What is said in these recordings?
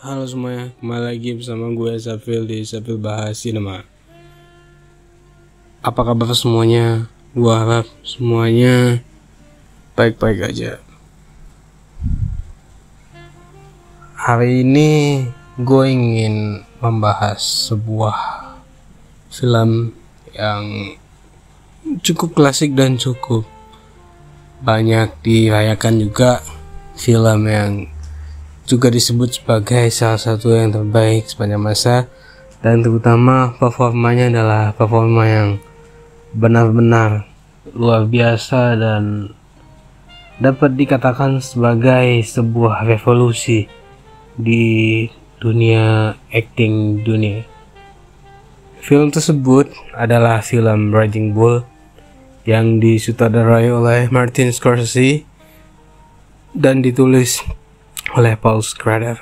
Halo semuanya, kembali lagi bersama gue Safil di Safil Bahas Cinema. Apa kabar semuanya? Gue harap semuanya baik-baik aja. Hari ini gue ingin membahas sebuah film yang cukup klasik dan cukup banyak dirayakan juga. Film yang juga disebut sebagai salah satu yang terbaik sepanjang masa, dan terutama performanya adalah performa yang benar-benar luar biasa dan dapat dikatakan sebagai sebuah revolusi di dunia acting dunia. Film tersebut adalah film Raging Bull yang disutradarai oleh Martin Scorsese dan ditulis oleh Paul Schrader.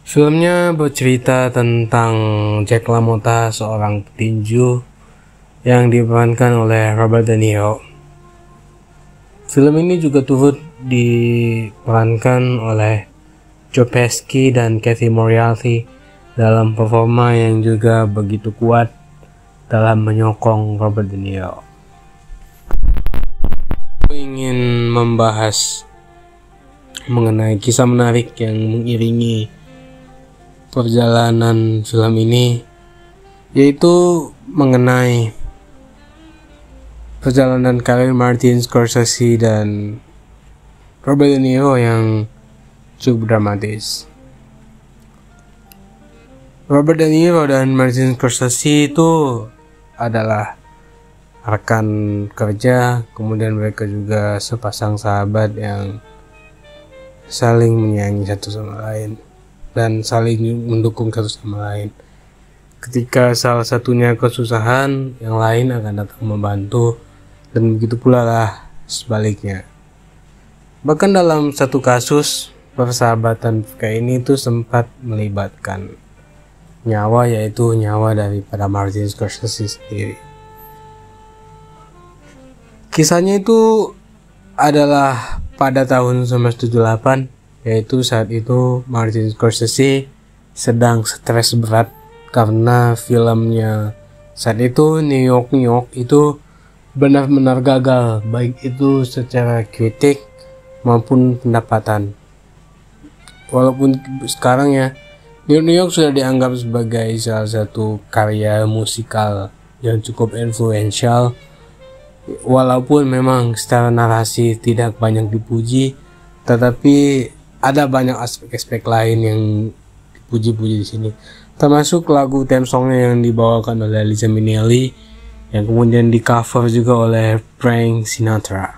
Filmnya bercerita tentang Jack LaMotta, seorang petinju yang diperankan oleh Robert De Niro. Film ini juga turut diperankan oleh Joe Pesci dan Kathy Moriarty dalam performa yang juga begitu kuat dalam menyokong Robert De Niro. Aku ingin membahas mengenai kisah menarik yang mengiringi perjalanan film ini, yaitu mengenai perjalanan karir Martin Scorsese dan Robert De Niro yang cukup dramatis. Robert De Niro dan Martin Scorsese itu adalah rekan kerja, kemudian mereka juga sepasang sahabat yang saling menyayangi satu sama lain dan saling mendukung satu sama lain. Ketika salah satunya kesusahan, yang lain akan datang membantu, dan begitu pula lah sebaliknya. Bahkan dalam satu kasus, persahabatan kayak ini tuh sempat melibatkan nyawa, yaitu nyawa daripada Martin Scorsese sendiri. Kisahnya itu adalah pada tahun 1978, yaitu saat itu Martin Scorsese sedang stres berat karena filmnya saat itu New York itu benar-benar gagal, baik itu secara kritik maupun pendapatan. Walaupun sekarang ya New York sudah dianggap sebagai salah satu karya musikal yang cukup influential, walaupun memang secara narasi tidak banyak dipuji, tetapi ada banyak aspek-aspek lain yang dipuji-puji di sini. Termasuk lagu theme songnya yang dibawakan oleh Liza Minnelli, yang kemudian di cover juga oleh Frank Sinatra.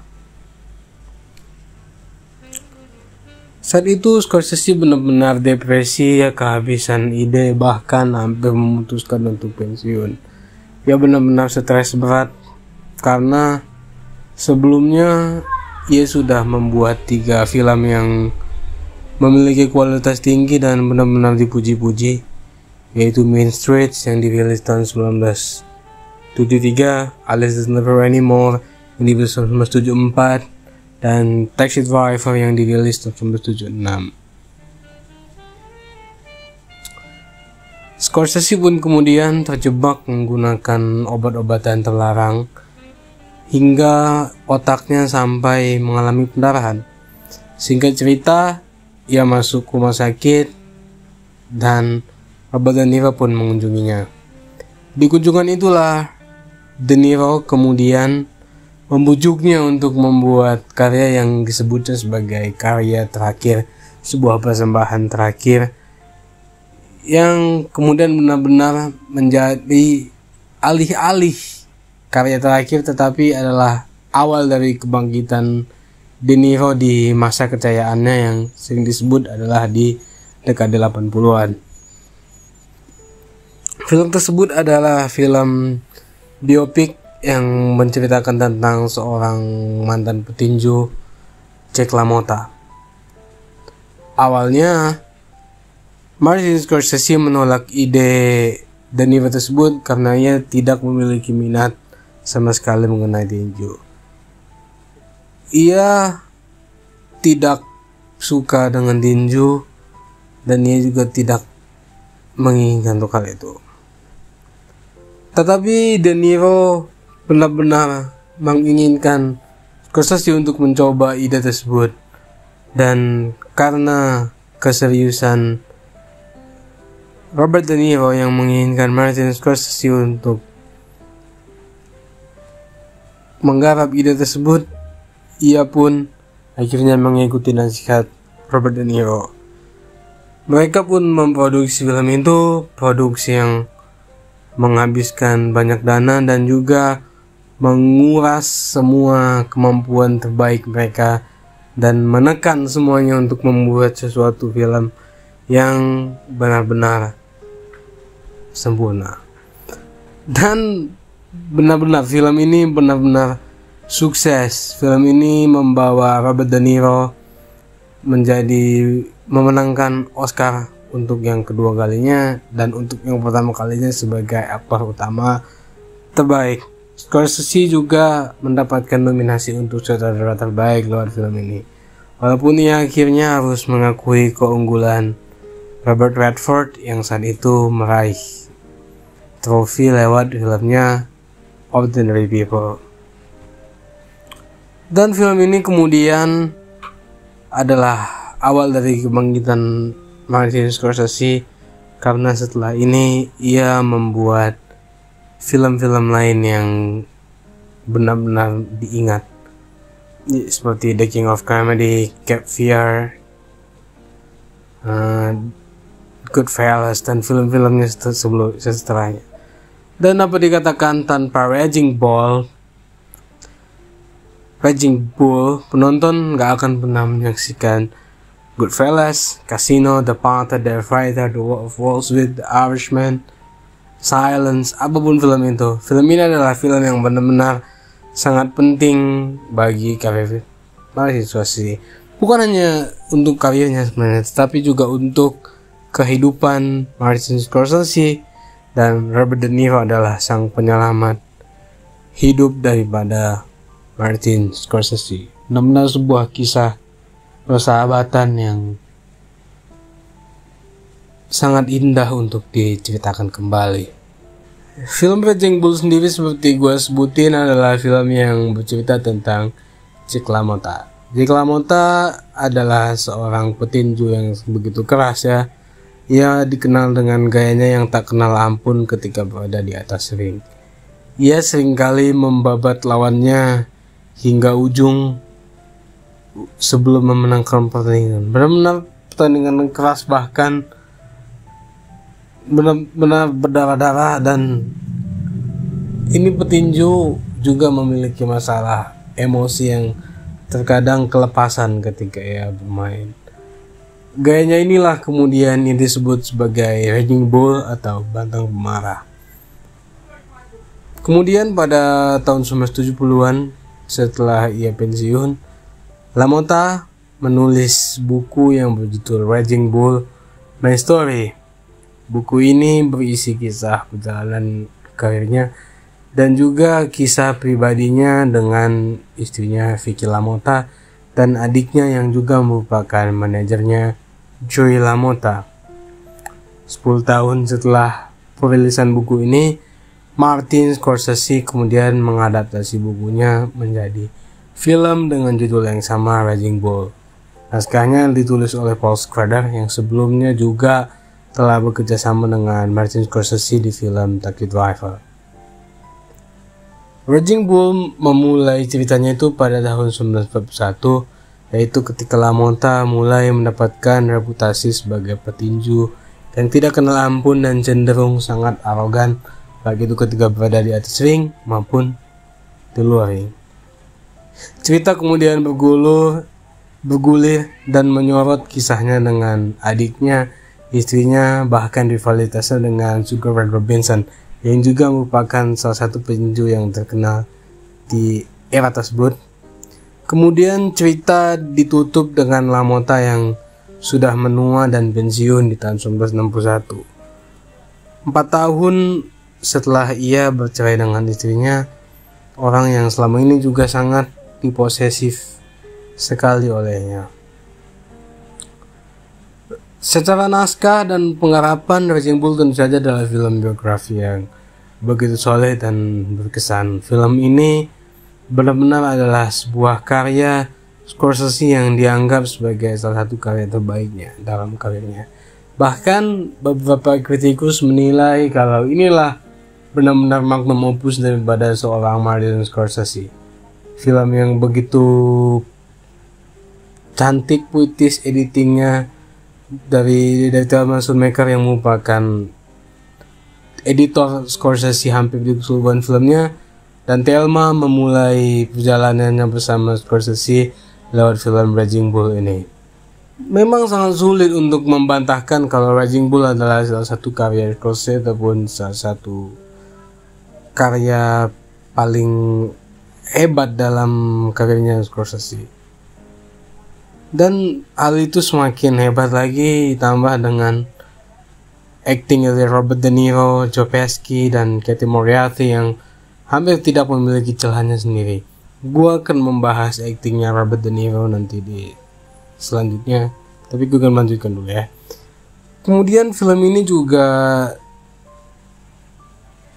Saat itu Scorsese benar-benar depresi, ya kehabisan ide, bahkan hampir memutuskan untuk pensiun. Dia benar-benar stres berat karena sebelumnya ia sudah membuat 3 film yang memiliki kualitas tinggi dan benar-benar dipuji-puji, yaitu Mean Streets yang dirilis tahun 1973, Alice Is Never Anymore yang dirilis tahun 1974, dan Taxi Driver yang dirilis tahun 1976. Scorsese pun kemudian terjebak menggunakan obat-obatan terlarang hingga otaknya sampai mengalami pendarahan. Singkat cerita, ia masuk rumah sakit dan Robert De Niro pun mengunjunginya. Di kunjungan itulah De Niro kemudian membujuknya untuk membuat karya yang disebutnya sebagai karya terakhir, sebuah persembahan terakhir yang kemudian benar-benar menjadi alih-alih karya terakhir, tetapi adalah awal dari kebangkitan De Niro di masa kecayaannya yang sering disebut adalah di dekade 80-an. Film tersebut adalah film biopik yang menceritakan tentang seorang mantan petinju, Jack LaMotta. Awalnya Martin Scorsese menolak ide De Niro tersebut karena ia tidak memiliki minat sama sekali mengenai tinju. Ia tidak suka dengan tinju dan ia juga tidak menginginkan untuk hal itu. Tetapi De Niro benar-benar menginginkan Scorsese untuk mencoba ide tersebut, dan karena keseriusan Robert De Niro yang menginginkan Martin Scorsese untuk menggarap ide tersebut, ia pun akhirnya mengikuti nasihat Robert De Niro. Mereka pun memproduksi film itu, produksi yang menghabiskan banyak dana dan juga menguras semua kemampuan terbaik mereka dan menekan semuanya untuk membuat sesuatu film yang benar-benar sempurna. Dan benar-benar film ini benar-benar sukses. Film ini membawa Robert De Niro memenangkan Oscar untuk yang kedua kalinya dan untuk yang pertama kalinya sebagai aktor utama terbaik. Scorsese juga mendapatkan nominasi untuk sutradara terbaik lewat film ini, walaupun ia akhirnya harus mengakui keunggulan Robert Redford yang saat itu meraih trofi lewat filmnya Ordinary People. Dan film ini kemudian adalah awal dari kebangkitan Martin Scorsese, karena setelah ini ia membuat film-film lain yang benar-benar diingat, seperti The King of Comedy, Cape Fear, Goodfellas, dan film-filmnya setelahnya. Dan apa dikatakan tanpa Raging Bull, penonton gak akan pernah menyaksikan Goodfellas, Casino, The Departed, The Fighter, The Wolf of Wall Street, The Irishman, Silence, apapun film itu. Film ini adalah film yang benar-benar sangat penting bagi karir Martin Scorsese. Bukan hanya untuk karirnya sebenarnya, tetapi juga untuk kehidupan Martin Scorsese, dan Robert De Niro adalah sang penyelamat hidup daripada Martin Scorsese. Benar-benar sebuah kisah persahabatan yang sangat indah untuk diceritakan kembali. Film Raging Bull sendiri seperti gue sebutin adalah film yang bercerita tentang Jack LaMotta. Jack LaMotta adalah seorang petinju yang begitu keras ya. Ia dikenal dengan gayanya yang tak kenal ampun ketika berada di atas ring. Ia seringkali membabat lawannya hingga ujung sebelum memenangkan pertandingan. Benar-benar pertandingan yang keras, bahkan benar-benar berdarah-darah, dan ini petinju juga memiliki masalah emosi yang terkadang kelepasan ketika ia bermain. Gayanya inilah kemudian yang disebut sebagai Raging Bull atau banteng pemarah. Kemudian pada tahun 1970-an, setelah ia pensiun, LaMotta menulis buku yang berjudul Raging Bull, My Story. Buku ini berisi kisah perjalanan karirnya dan juga kisah pribadinya dengan istrinya Vicky LaMotta dan adiknya yang juga merupakan manajernya Joey LaMotta. 10 tahun setelah perilisan buku ini, Martin Scorsese kemudian mengadaptasi bukunya menjadi film dengan judul yang sama, Raging Bull. Naskahnya ditulis oleh Paul Schrader yang sebelumnya juga telah bekerja sama dengan Martin Scorsese di film Taxi Driver. Raging Bull memulai ceritanya itu pada tahun 1941, yaitu ketika LaMotta mulai mendapatkan reputasi sebagai petinju yang tidak kenal ampun dan cenderung sangat arogan, baik itu ketika berada di atas ring maupun di luar ring. Cerita kemudian bergulir dan menyorot kisahnya dengan adiknya, istrinya, bahkan rivalitasnya dengan Sugar Ray Robinson yang juga merupakan salah satu petinju yang terkenal di era tersebut. Kemudian cerita ditutup dengan LaMotta yang sudah menua dan pensiun di tahun 1961. 4 tahun setelah ia bercerai dengan istrinya, orang yang selama ini juga sangat diposesif sekali olehnya. Secara naskah dan penggarapan, Raging Bull tentu saja adalah film biografi yang begitu solid dan berkesan. Film ini benar-benar adalah sebuah karya Scorsese yang dianggap sebagai salah satu karya terbaiknya dalam karirnya. Bahkan beberapa kritikus menilai kalau inilah benar-benar magnum opus daripada seorang Martin Scorsese. Film yang begitu cantik, puitis, editingnya dari Thelma Schoonmaker yang merupakan editor Scorsese hampir di keseluruhan filmnya, dan Thelma memulai perjalanannya bersama Scorsese lewat film Raging Bull ini. Memang sangat sulit untuk membantahkan kalau Raging Bull adalah salah satu karya Scorsese ataupun salah satu karya paling hebat dalam karirnya Scorsese. Dan hal itu semakin hebat lagi ditambah dengan acting dari Robert De Niro, Joe Pesci, dan Katie Moriarty yang hampir tidak memiliki celahnya sendiri. Gue akan membahas actingnya Robert De Niro nanti di selanjutnya, tapi gue akan lanjutkan dulu ya. Kemudian film ini juga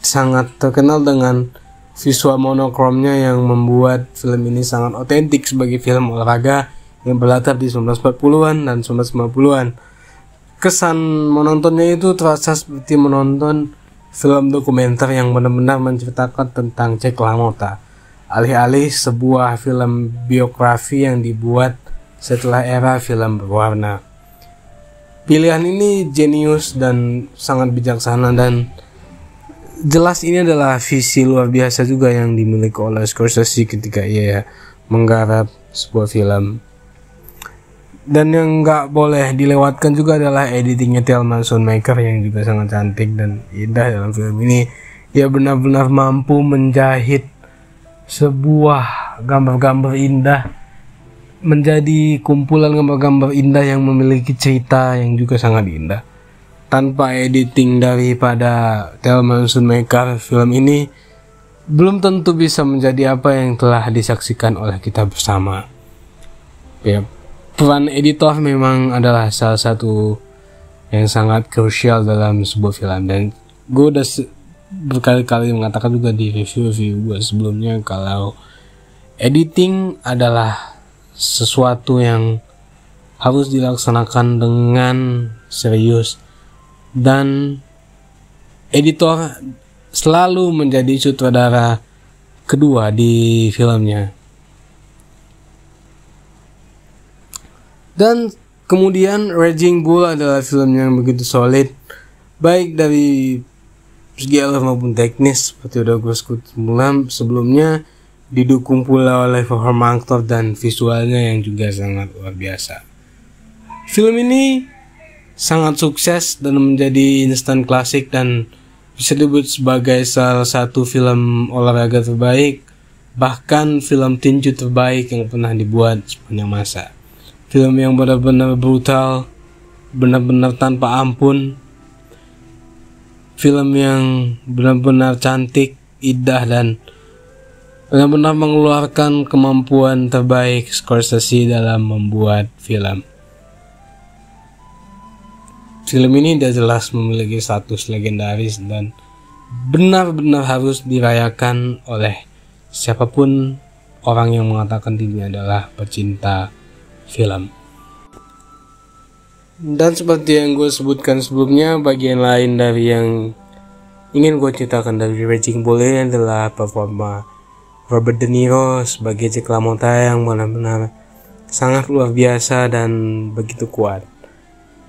sangat terkenal dengan visual monokromnya yang membuat film ini sangat otentik sebagai film olahraga yang berlatar di 1940-an dan 1950-an. Kesan menontonnya itu terasa seperti menonton film dokumenter yang benar-benar menceritakan tentang Jack LaMotta, alih-alih sebuah film biografi yang dibuat setelah era film berwarna. Pilihan ini jenius dan sangat bijaksana, dan jelas ini adalah visi luar biasa juga yang dimiliki oleh Scorsese ketika ia menggarap sebuah film. Dan yang gak boleh dilewatkan juga adalah editingnya Thelma Schoonmaker yang juga sangat cantik dan indah dalam film ini. Ia benar-benar mampu menjahit sebuah gambar-gambar indah menjadi kumpulan gambar-gambar indah yang memiliki cerita yang juga sangat indah. Tanpa editing daripada Thelma Schoonmaker, film ini belum tentu bisa menjadi apa yang telah disaksikan oleh kita bersama. Ya, peran editor memang adalah salah satu yang sangat krusial dalam sebuah film, dan gue udah berkali-kali mengatakan juga di review gue sebelumnya kalau editing adalah sesuatu yang harus dilaksanakan dengan serius, dan editor selalu menjadi sutradara kedua di filmnya. Dan kemudian Raging Bull adalah film yang begitu solid, baik dari segi alur maupun teknis, seperti udah gue sebelumnya, didukung pula oleh performa aktor dan visualnya yang juga sangat luar biasa. Film ini sangat sukses dan menjadi instant klasik dan bisa disebut sebagai salah satu film olahraga terbaik, bahkan film tinju terbaik yang pernah dibuat sepanjang masa. Film yang benar-benar brutal, benar-benar tanpa ampun. Film yang benar-benar cantik, indah, dan benar-benar mengeluarkan kemampuan terbaik Scorsese dalam membuat film. Film ini sudah jelas memiliki status legendaris dan benar-benar harus dirayakan oleh siapapun orang yang mengatakan dirinya adalah pecinta film. Dan seperti yang gue sebutkan sebelumnya, bagian lain dari yang ingin gue ceritakan dari Raging Bull ini adalah performa Robert De Niro sebagai Jack LaMotta yang benar-benar sangat luar biasa dan begitu kuat.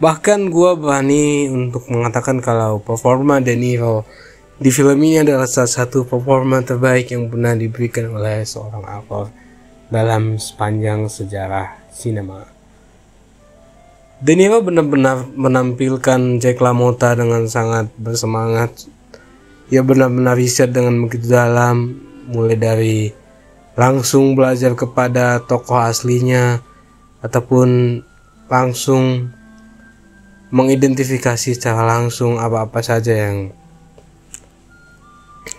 Bahkan gue berani untuk mengatakan kalau performa De Niro di film ini adalah salah satu performa terbaik yang pernah diberikan oleh seorang aktor dalam sepanjang sejarah sinema. De Niro benar-benar menampilkan Jack LaMotta dengan sangat bersemangat. Ia benar-benar riset dengan begitu dalam, mulai dari langsung belajar kepada tokoh aslinya ataupun langsung mengidentifikasi secara langsung apa-apa saja yang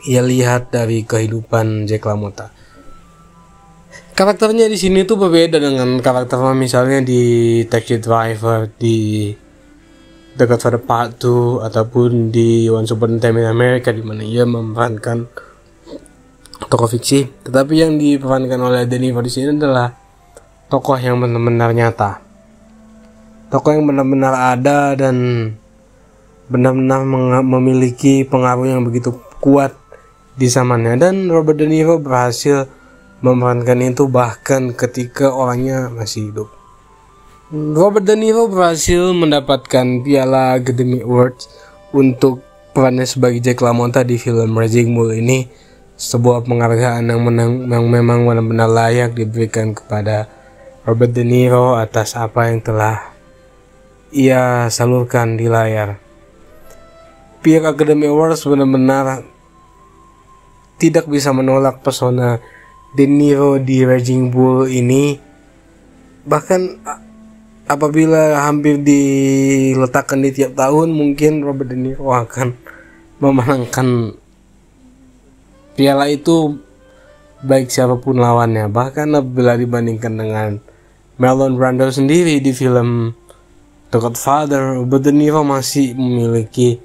ia lihat dari kehidupan Jack LaMotta. Karakternya di sini tuh berbeda dengan karakter misalnya di Taxi Driver, di The Godfather Part 2 ataupun di Once Upon a Time in America, di mana ia memerankan tokoh fiksi. Tetapi yang diperankan oleh De Niro di sini adalah tokoh yang benar-benar nyata, tokoh yang benar-benar ada dan benar-benar memiliki pengaruh yang begitu kuat di zamannya. Dan Robert De Niro berhasil memerankan itu bahkan ketika orangnya masih hidup. Robert De Niro berhasil mendapatkan Piala Academy Awards untuk perannya sebagai Jack LaMotta di film Raging Bull ini, sebuah penghargaan yang memang benar-benar layak diberikan kepada Robert De Niro atas apa yang telah ia salurkan di layar. Piala Academy Awards benar-benar tidak bisa menolak pesona De Niro di Raging Bull ini. Bahkan apabila hampir diletakkan di tiap tahun, mungkin Robert De Niro akan memenangkan piala itu baik siapapun lawannya. Bahkan apabila dibandingkan dengan Marlon Brando sendiri di film The Godfather, Robert De Niro masih memiliki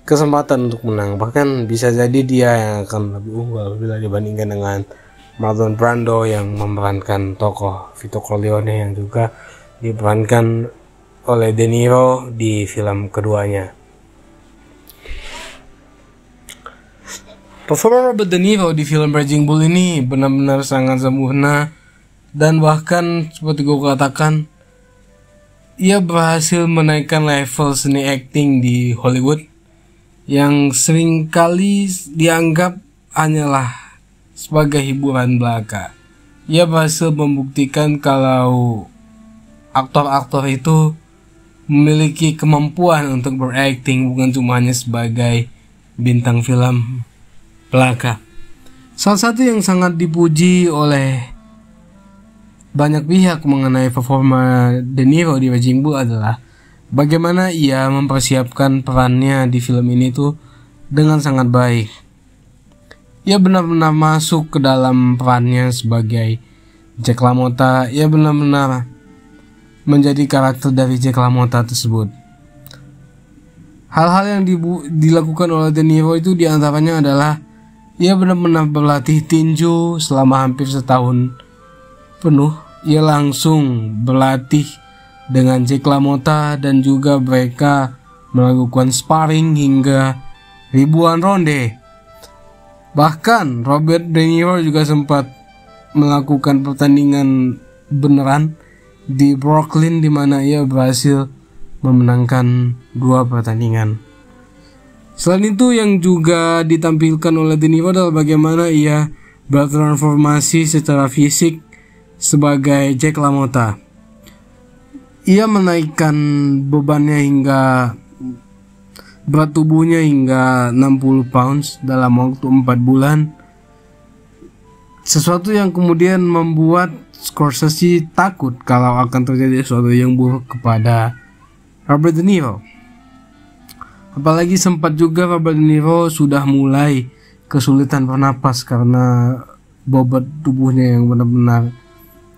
kesempatan untuk menang. Bahkan bisa jadi dia yang akan lebih unggul bila dibandingkan dengan Marlon Brando yang memerankan tokoh Vito Corleone yang juga diperankan oleh De Niro di film keduanya. Performa Robert De Niro di film Raging Bull ini benar-benar sangat sempurna, dan bahkan seperti gue katakan, ia berhasil menaikkan level seni acting di Hollywood yang seringkali dianggap hanyalah sebagai hiburan belaka. Ia berhasil membuktikan kalau aktor-aktor itu memiliki kemampuan untuk berakting, bukan cuma hanya sebagai bintang film belaka. Salah satu yang sangat dipuji oleh banyak pihak mengenai performa De Niro di Raging Bull adalah bagaimana ia mempersiapkan perannya di film ini tuh dengan sangat baik. Ia benar-benar masuk ke dalam perannya sebagai Jack LaMotta. Ia benar-benar menjadi karakter dari Jack LaMotta tersebut. Hal-hal yang dilakukan oleh De Niro itu diantaranya adalah ia benar-benar berlatih tinju selama hampir setahun penuh. Ia langsung berlatih dengan Jack LaMotta dan juga mereka melakukan sparring hingga ribuan ronde. Bahkan Robert De Niro juga sempat melakukan pertandingan beneran di Brooklyn, di mana ia berhasil memenangkan 2 pertandingan. Selain itu, yang juga ditampilkan oleh De Niro adalah bagaimana ia bertransformasi secara fisik sebagai Jack LaMotta. Ia menaikkan bebannya hingga berat tubuhnya hingga 60 pounds dalam waktu 4 bulan. Sesuatu yang kemudian membuat Scorsese takut kalau akan terjadi sesuatu yang buruk kepada Robert De Niro. Apalagi sempat juga Robert De Niro sudah mulai kesulitan bernapas karena bobot tubuhnya yang benar-benar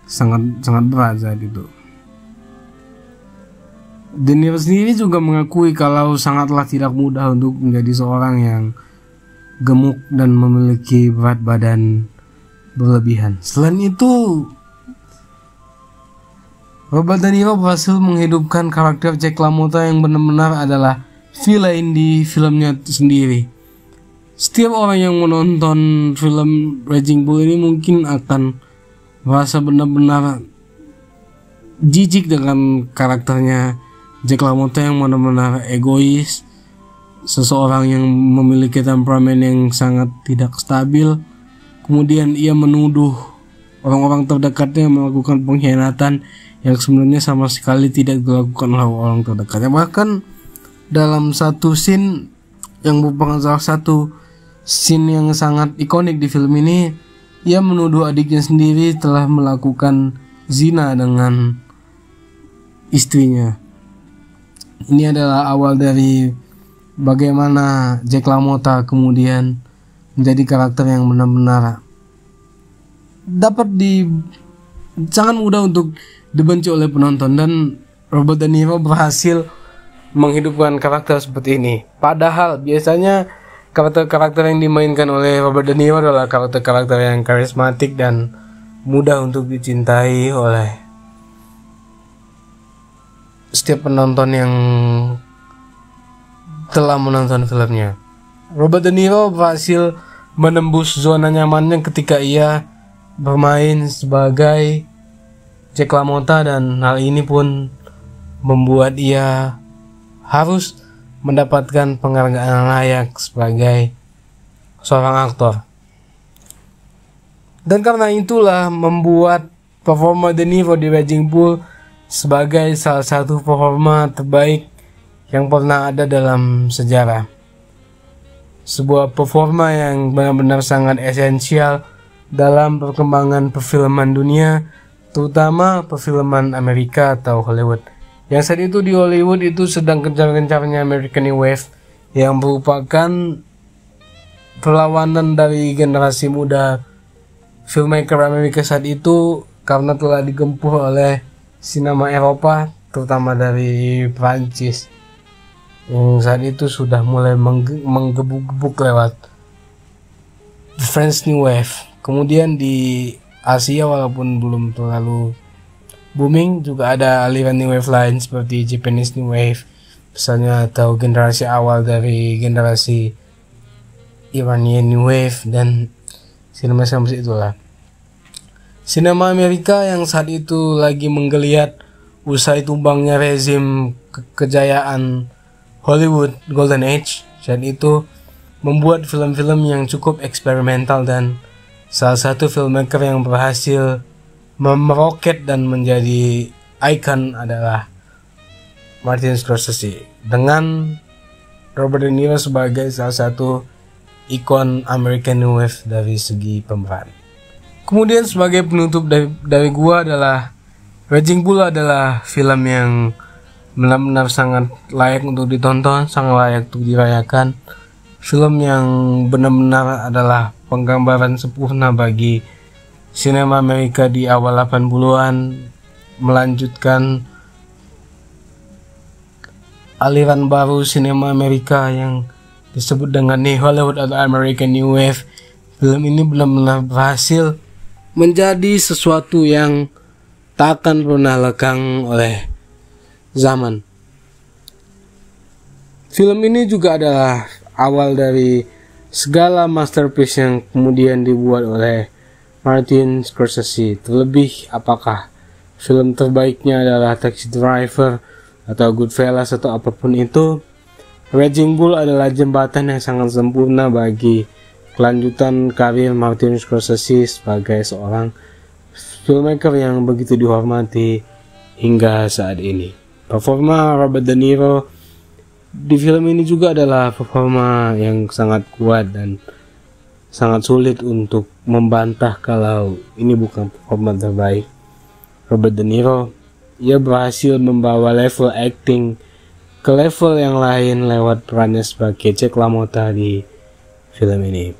sangat berat saat itu. De Niro sendiri juga mengakui kalau sangatlah tidak mudah untuk menjadi seorang yang gemuk dan memiliki berat badan berlebihan. Selain itu, Robert De Niro berhasil menghidupkan karakter Jack LaMotta yang benar-benar adalah villain di filmnya sendiri. Setiap orang yang menonton film Raging Bull ini mungkin akan merasa benar-benar jijik dengan karakternya Jack LaMotta yang benar-benar egois, seseorang yang memiliki temperamen yang sangat tidak stabil. Kemudian ia menuduh orang-orang terdekatnya melakukan pengkhianatan yang sebenarnya sama sekali tidak dilakukan oleh orang terdekatnya. Bahkan dalam satu scene yang merupakan salah satu scene yang sangat ikonik di film ini, ia menuduh adiknya sendiri telah melakukan zina dengan istrinya. Ini adalah awal dari bagaimana Jack LaMotta kemudian menjadi karakter yang benar-benar dapat sangat mudah untuk dibenci oleh penonton, dan Robert De Niro berhasil menghidupkan karakter seperti ini. Padahal biasanya karakter-karakter yang dimainkan oleh Robert De Niro adalah karakter-karakter yang karismatik dan mudah untuk dicintai oleh setiap penonton yang telah menonton filmnya. Robert De Niro berhasil menembus zona nyamannya ketika ia bermain sebagai Jack LaMotta, dan hal ini pun membuat ia harus mendapatkan penghargaan layak sebagai seorang aktor. Dan karena itulah membuat performa De Niro di Raging Bull sebagai salah satu performa terbaik yang pernah ada dalam sejarah. Sebuah performa yang benar-benar sangat esensial dalam perkembangan perfilman dunia, terutama perfilman Amerika atau Hollywood. Yang saat itu di Hollywood itu sedang gencar-gencarnya American New Wave, yang merupakan perlawanan dari generasi muda filmmaker Amerika saat itu, karena telah digempur oleh sinema Eropa, terutama dari Prancis, yang saat itu sudah mulai menggebuk-gebuk lewat The French New Wave. Kemudian di Asia, walaupun belum terlalu booming, juga ada aliran New Wave lain seperti Japanese New Wave misalnya, atau generasi awal dari generasi Iranian New Wave, dan sinema seperti itulah. Sinema Amerika yang saat itu lagi menggeliat usai tumbangnya rezim kejayaan Hollywood Golden Age saat itu, membuat film-film yang cukup eksperimental, dan salah satu filmmaker yang berhasil meroket dan menjadi ikon adalah Martin Scorsese, dengan Robert De Niro sebagai salah satu ikon American New Wave dari segi pemeran. Kemudian sebagai penutup dari gua adalah Raging Bull adalah film yang benar-benar sangat layak untuk ditonton, sangat layak untuk dirayakan. Film yang benar-benar adalah penggambaran sempurna bagi sinema Amerika di awal 80-an, melanjutkan aliran baru sinema Amerika yang disebut dengan New Hollywood atau American New Wave. Film ini benar-benar berhasil menjadi sesuatu yang tak akan pernah lekang oleh zaman. Film ini juga adalah awal dari segala masterpiece yang kemudian dibuat oleh Martin Scorsese. Terlebih, apakah film terbaiknya adalah Taxi Driver atau Goodfellas atau apapun itu, Raging Bull adalah jembatan yang sangat sempurna bagi kelanjutan karir Martin Scorsese sebagai seorang filmmaker yang begitu dihormati hingga saat ini. Performa Robert De Niro di film ini juga adalah performa yang sangat kuat dan sangat sulit untuk membantah kalau ini bukan performa terbaik Robert De Niro. Ia berhasil membawa level acting ke level yang lain lewat perannya sebagai Jack LaMotta di film ini.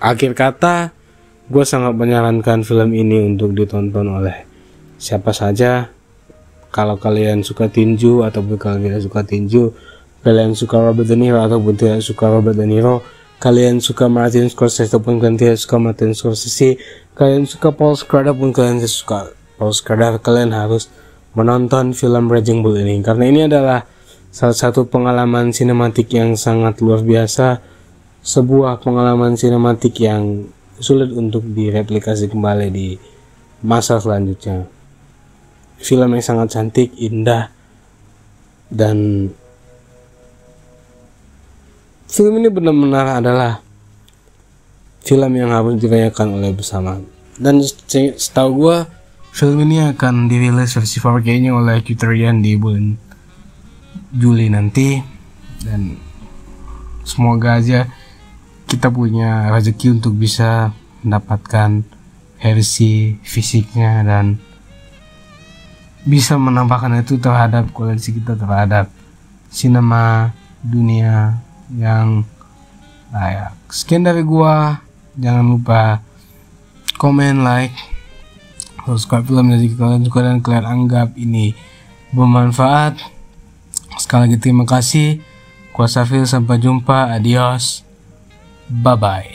Akhir kata, gue sangat menyarankan film ini untuk ditonton oleh siapa saja. Kalau kalian suka tinju ataupun kalian tidak suka tinju, kalian suka Robert De Niro ataupun tidak suka Robert De Niro, kalian suka Martin Scorsese ataupun kalian tidak suka Martin Scorsese, kalian suka Paul Schrader ataupun kalian tidak suka Paul Schrader, kalian harus menonton film Raging Bull ini, karena ini adalah salah satu pengalaman sinematik yang sangat luar biasa, sebuah pengalaman sinematik yang sulit untuk direplikasi kembali di masa selanjutnya. Film yang sangat cantik, indah, dan film ini benar-benar adalah film yang harus dirayakan oleh bersama. Dan setahu gue, film ini akan dirilis versi 4K-nya oleh Criterion di bulan Juli nanti, dan semoga aja kita punya rezeki untuk bisa mendapatkan versi fisiknya dan bisa menambahkan itu terhadap koleksi kita terhadap sinema dunia yang layak. Sekian dari gua, jangan lupa komen, like, subscribe film jika kalian suka dan kalian anggap ini bermanfaat. Sekali lagi terima kasih. Kuasa Phil, sampai jumpa. Adios. Bye bye.